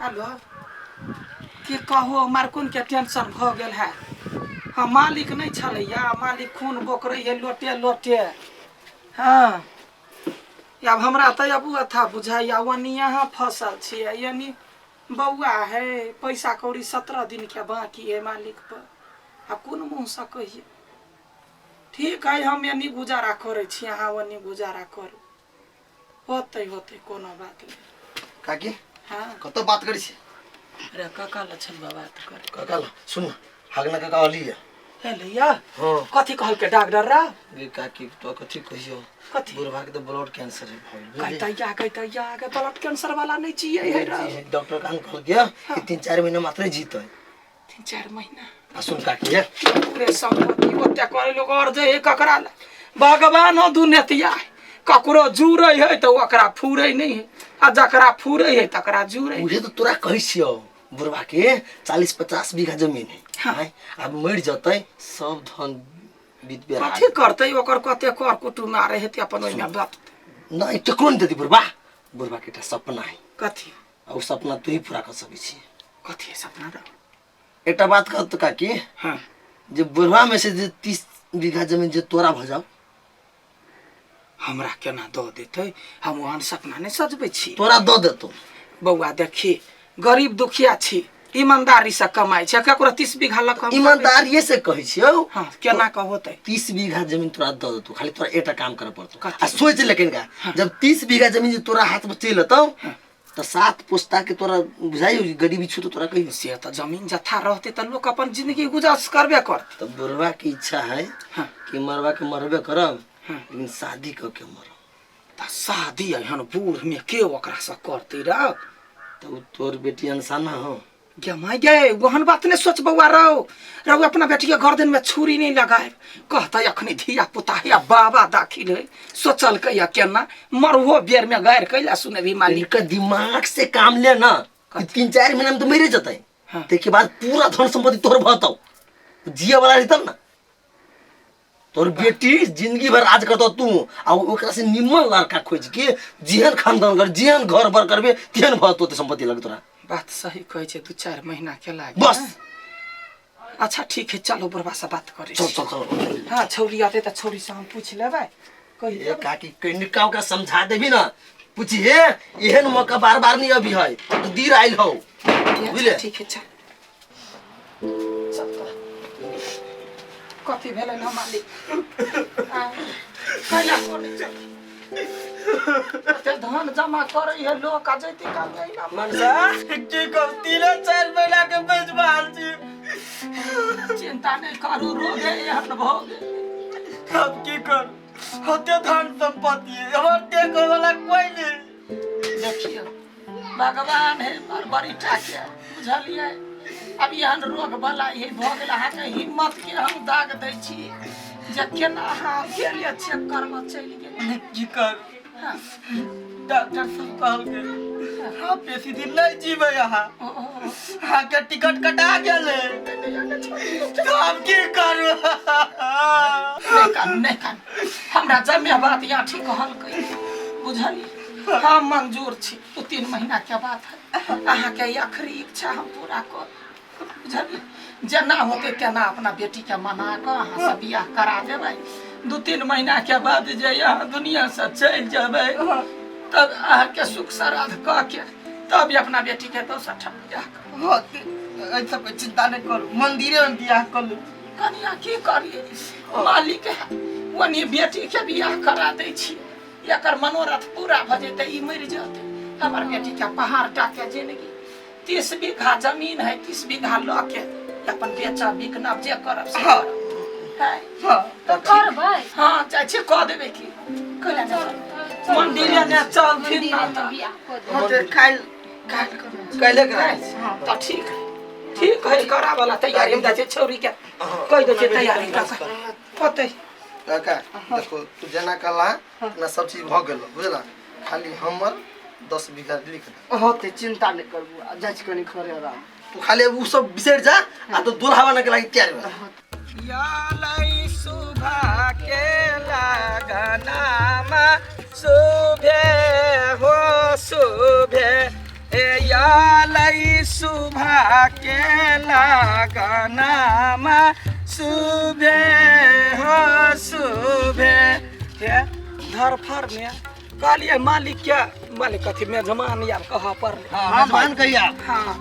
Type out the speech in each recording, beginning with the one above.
Hello की कहू मारकुन के टेंशन भ गेल है। हाँ मालिक नहीं छलैया, मालिक खून बोकरे है लोटे लोटे। हाँ अब हमरा तो अब था बुझाइया वनी यहाँ फसल छिए यानी बउआ है पैसा कौड़ी 17 दिन के बाकी है मालिक पर। आ कौन मुँह से कहिए ठीक है हम यानी गुजारा करे छी, अहाँ वनी गुजारा करू होते होते कोनो बात नहीं। काकी हाँ कत बात करी छे? अरे काका लछन बात करे काका सुन न हगना काका अली है हे लिया। हां कथी कहल के डॉक्टर रा गे काकी तो कथी कहियो कथी बुढ़वा के तो ब्लड कैंसर है भइल। कहता के ब्लड कैंसर वाला नहीं चाहिए है रा। डॉक्टर कान कहल गया कि 3-4 महीना मात्र जीत है। 3-4 महीना आ सुन काकी है पूरे संपत्ति ओते करे लोग और जे ककरा भगवान हो दुनिया ककरो जुरे है तो ओकरा फूरे नहीं है, आ जकरा फूरे है तकरा जुरे। उहे तो तोरा कहै छियो बुढ़वा के 40-50 बीघा जमीन है। हाँ। अब मर जतै सब धन बीत बेरा कथी करतै ओकर कते कर कुटुम मारे हेतै अपन ओइमे बात नहीं टकरो नहीं देती बुढ़वा। बुढ़वा के सपना है कथी और सपना तू ही पूरा कर सकै छी। कथी है सपना रा? एकटा बात कह तो काकी हाँ जे बुढ़वा में से जे 30 बीघा जमीन जे तोरा भ जाओ हमरा केना दो देते? हम वहां सपना नहीं सजबै छी। तोरा दो देतो बउआ देखी गरीब दुखिया छी, ईमानदारी से कमाई छै, केकरो 30 बीघा ल कम ईमानदारी से कहै छियो। हां केना क होतै? 30 बीघा जमीन तोरा दो देतो, खाली तोरा एटा काम करे पड़तो। कथी? आ सोच लेकिन का जब 30 बीघा जमीन तोरा हाथ में चल अतौ तो 7 पुस्ता के तोरा बुझाई गरीबी छु तो तोरा कहियो से त जमीन जथा रहते त लोग अपन जिंदगी गुजारा करबे करत। तो बुढ़वा की इच्छा है हाँ। कि मरवा के मरबे करब हाँ। लेकिन शादी क के मरब। त शादी एहन बूढ़ में के ओकरा से करते रा? तो तोर बेटी अनसाना हो गे माय गे वहन बात नहीं सोच बउआ रो अपना बेटी के गर्दन में छुरी नहीं लगाए कहता अखनी धिया पुता है बाबा दाखिल है सोचल कैया केना मरहो बेर में गैर कैला सुने भी मालिक इनका दिमाग से काम ले ना। 3-4 महीना में तो मरे जतै। हाँ। ते के बाद पूरा धन संपत्ति तोर भतौ जिया वाला रही तब ना तोर बेटी जिंदगी भर राज करतो तू आ ओकरा से निम्न लड़का खोज के जेहन खानदान कर जेहन घर भर करबे तेहन भतो ते संपत्ति लग तोरा। बात सही कहे छे 2-4 महीना के लागे बस। अच्छा ठीक है चलो बुढ़वा से बात करे। चल चल चल हां छौरी आते त छौरी से हम पूछ लेबै कहि ए काकी कनिका का समझा देबी ना पूछी हे एहन मौका बार-बार नहीं अभी है तू दीर आइल हो बुझले। ठीक है चल चल कथी भेलै न मालिक कैला कोनी चल धन जमा करे है लोग आ जैती काम नहीं ना मनसा की कहती ले 4 महीना के बेचबाल छी। चिंता नहीं करू रोगे एहन भोगे अब की कर होते धन संपत्ति हमर देखो वाला कोई नहीं। देखिए भगवान है पर बड़ी ठाके बुझलिए अब एहन रोग वाला ही भ गेल अहाँ के हिम्मत के हम दाग दै छी जे केना अहाँ गेलिए चेक करब चल गेल की कर हाँ। डॉक्टर सब कहल गेल हां बेसी दिन नहीं जीवे यहाँ हां के टिकट कटा गेले तो अब की करू नहीं कान हमरा जमे बात यहाँ ठीक कहल कई बुझलिए हम मंजूर छी 2-3 महीना के बात है अहाँ के आखिरी इच्छा हम पूरा कर बुझलिए जेना होते तेना अपना बेटी के मना कर अहाँ से बियाह करा देबै 2-3 महीना के बाद जे यहाँ दुनिया से चल जाबै तब अहाँ के सुख श्राद्ध क के तब अपना बेटी के दोसर ठाम बियाह कर होते ऐसा कोई चिंता नहीं करू मंदिरे में बियाह कर लू। कनिया की करिए मालिक है वनी बेटी के बियाह करा दै छी एकर मनोरथ पूरा भ जेतै ई मरि जेतै हमर बेटी के पहाड़ टाके जिंदगी 30 बीघा जमीन है 30 बीघा ल के अपन बेचा बिकना जे करब से करब है हां तो करबै। हां जाय छी क देबै की कला जा मंदिर ने चल फिर ना त बियाह कर दे। होते खाइल कैले कराई त ठीक है करा वाला तैयारी में जाय छौरी के कह दे तैयारी कर पते काका देखो तू जना कला ना सब चीज भ गेल बुझला खाली हमर 10 बीघा लिख दे। होते चिंता नहीं करबू जाच कनी खरे आराम तू खाली उ सब बिसर जा आ तो दुल्हा बने के लागि तैयार हो। यालै सुभा के लगनमा शुभे हो शुभे ए चलै सुबह के लगनमा सुबे हो सुबे हे धरफर में कहलिए मालिक क्या मालिक कथी मेजमान यार कह पर हाँ मान कहिया हाँ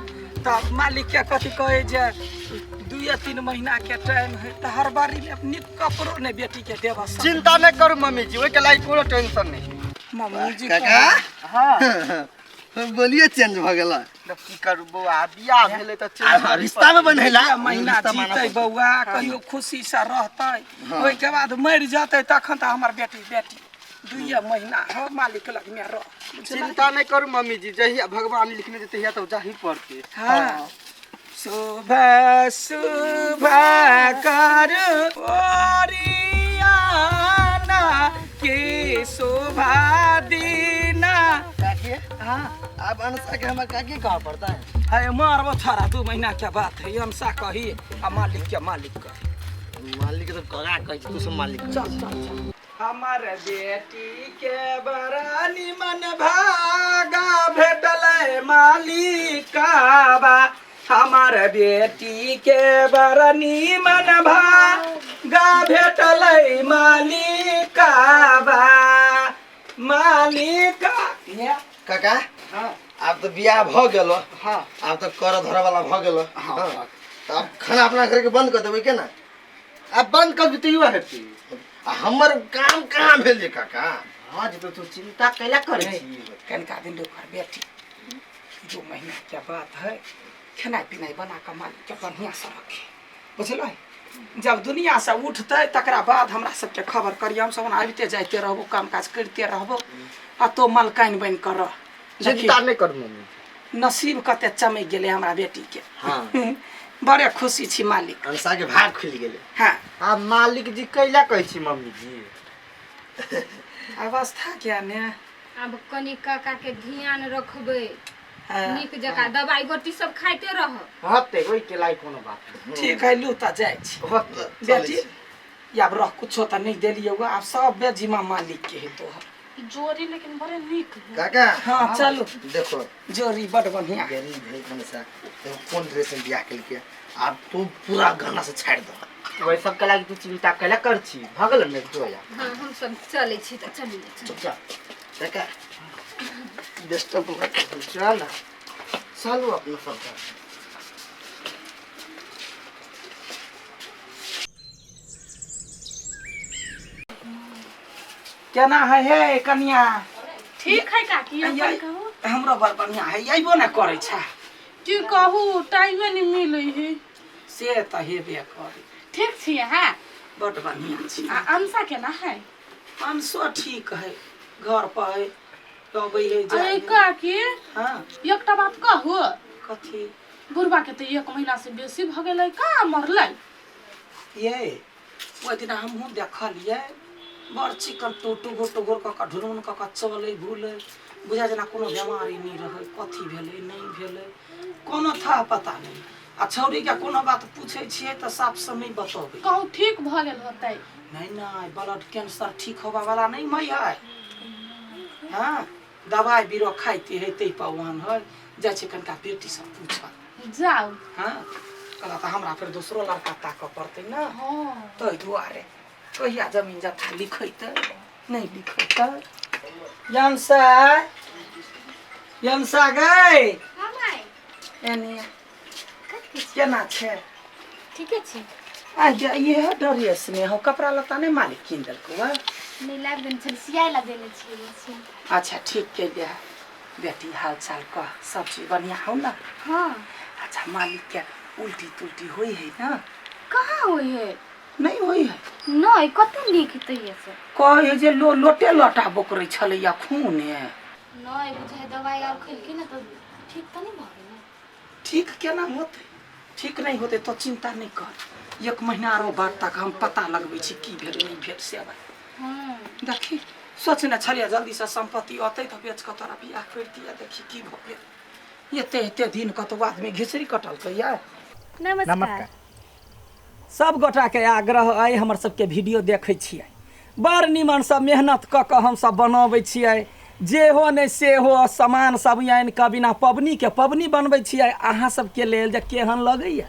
तब मालिक क्या कथी कहे जे 2-3 महीना के टाइम है तो हर बारी में अपनी कपड़ों ने बेटी के देवा चिंता नहीं करू मम्मी जी, ओई के लायक कोनो टेंशन नहीं। मम्मी जी काका हाँ बोलिए चेंज भ गेला अब की करू बउआ, बियाह भेले त चेंज रिश्ता में बनेला महीना जीते बउआ कहियो खुशी से रहते ओई के बाद मर जाते तखन त हमर बेटी 2 महीना हो मालिक लग में रह चिंता नहीं करू मम्मी जी, जहिया भगवान लिखने देते हिया तो जाही पड़ते। हाँ सुबह सुबह कर ओरियाना की शोभा दीना काकी हाँ अब अनसा के हमारे काकी कहाँ पड़ता है है मारबो थारा 2 महीना के बात है हमसा कही आ मालिक के मालिक कही मालिक तो कगा कह तू सब मालिक चल चल चल हमार बेटी के बड़ा निमन भागा भेटल मालिकाबा हमार बेटी के बड़ा निमन भागा भेटल मालिकाबा मालिका काका हाँ अब तो बियाह भ गेलो हाँ अब तो कर धरे वाला भ गेलो हाँ। तो अब खाना अपना घर के बंद कर देबै के ना अब बंद कर देते युवा हेती हमर काम कहाँ भेल काका हाँ जी, तो तू चिंता कैला करे छी। कनका दिन लोग बेटी 2 महीना के बात है खाना पीना बना के मालिक के बढ़िया से रखे बुझल जब दुनिया से उठते तकरा बाद हमरा सबके खबर करिए हम सब आबिते जाते रहबो काम काज करते रहबो आ तो मलकाइन बन कर रह चिंता नहीं करू मम्मी। नसीब कते चमक गेले हमरा बेटी के हाँ बड़े खुशी छी मालिक अंसा के भाग खुल गेले हाँ हाँ मालिक जी कैला कहै छी मम्मी जी। अवस्था क्या ने अब कनी काका के ध्यान रखबे हाँ, नीक जका दवाई गोटी सब खाइते रह। हाँ ते ओई के लायक कोनो बात नहीं। ठीक है लू त जाय छी हाँ बेटी या अब रह कुछो त नहीं देलिए अब सब बेजिमा मालिक के है तोहर जोरी लेकिन बड़े नीक है। काका हाँ चलो देखो जोरी बड़ बढ़िया गरीब भेल हमेशा देखो कौन ड्रेस में बियाह के अब तू पूरा गाना से छाड़ दो वही सब के लायक तू चिंता कैला कर छी, भगल में तो या। हाँ हम सब चले छी त चलिए चुपचाप काका डिस्टर्ब मत चल चलो अपना सब केना है हे कन्या ठीक है काकी अपन ये- कहू हमरो बड़ बढ़िया है अइबो न करे छा की कहू टाइम नहीं मिले है। से त हेबे करे ठीक छिए हां बड़ बढ़िया छी अंसा केना है हमसो ठीक है घर पर है अबै है अरे जाय काकी हां एकटा बात कहू कथी बुढ़वा के तो 1 महीना से बेसी भ गेलै का मरलै ये ओइ दिन हमहूँ देखलिए बड़ चिकन टुगुर कऽ ढुरुन कऽ चलै बुलै बुझा जेना कोनो बीमारी नहीं रहे कथी भेलै नहीं भेलै कोनो था पता नहीं आ छौरी के कोनो बात पूछे छियै तऽ साफ से नहीं बतबै कहू ठीक भ गेल होतै नहीं नहीं ब्लड कैंसर ठीक होबा वाला नहीं मई है हाँ दवाई बीरो खाइते है तै पवन है जाइ छै कनिका बेटी सब पूछल जाऊ हाँ कहला तऽ हमरा फिर दूसरो लड़का ताकऽ पड़तै ना हां ताहि दुआरे कहिया जमीन जथा लिखैते नहीं लिखैते यमसा गई एनी केना छै ठीके छै आ ये ड्रेस में हो कपड़ा लत्ता नहीं मालिक किन देलको बा नीला दिन छल सियाई ला देले छियै। अच्छा ठीक के दे बेटी हाल चाल का सब चीज बढ़िया हो ना हां अच्छा मालिक के उल्टी तुल्टी हुई है ना कहाँ होई है नहीं हुई है नहीं कते नीक तइए से कहे जे लोटे लोटा बोकरै छलैया खून है नहीं बुझाय दवाई और खइल के ना तो ठीक त नहीं भइल ठीक केना होते ठीक नहीं होते तो चिंता नहीं कर 1 महीना आरो बाद तक हम पता लगबै छी की भेल नहीं भेल से हां देखी सोचने छलिए जल्दी से संपत्ति अतै तो बेच के तोरा बियाह कर दिया देखी की भ गेल एते दिन कतो आदमी घिसरी कटल कहिया नमस्कार सब गोटा के आग्रह अइ हमर सबके वीडियो देखै छियै बड़ निमन सब मेहनत क के हम सब बनाबै छियै जे हो नहीं से हो सामान सब आनि कऽ बिना पबनी के पबनी बनबै छियै अहाँ सबके लेल जे केहन लगैया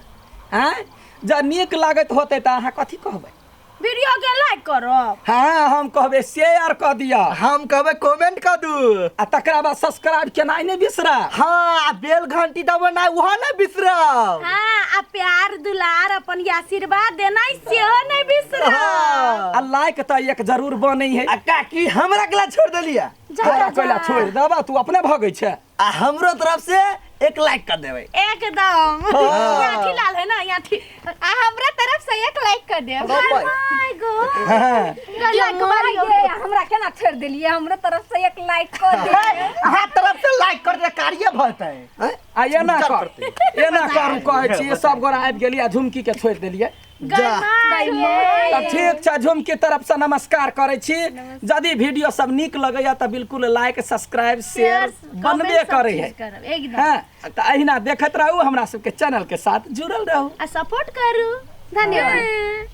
हैं जब नीक लागत होतै तऽ अहाँ कथी कहबै वीडियो के लाइक करब हाँ हम कहबै शेयर कऽ दिअ हम कहबै कमेंट कर दू आ तकरा बाद सब्सक्राइब केनाइ नहि बिसरा हाँ बेल घंटी दबेनाइ वहाँ नहीं बिसरब हाँ आ प्यार दुलार अपन आशीर्वाद देना सेहो नहीं बिसरब आ लाइक तऽ एक जरूर बनै है आ काकी हमरा के ला छोड़ देलिया तोरा कोइला छोड़ि देबा तू अपने भगै छै आ हमरो तरफ से 1 लाइक कर देबै एकदम यहाँ ठीक लाल है ना यहाँ ठीक आ हमरा तरफ से 1 लाइक कर दे माय गॉड लाइक मारियो हमरा केना छोड़ देलिए हमरा तरफ से 1 लाइक कर दे अहाँ तरफ से लाइक कर दे कार्य भरतै आ एना करू कहै छी सब गोरा आबि गेलियै झुमकी के छोड़ि देलियै ठीक छै झुमकी तरफ से नमस्कार करै छी यदि वीडियो सब नीक लगैया तऽ बिल्कुल लाइक सब्सक्राइब शेयर बनबे करे है एकदम हाँ तऽ अहिना देखैत रहू हमरा सबके चैनल के साथ जुड़ल रहू आ सपोर्ट करू धन्यवाद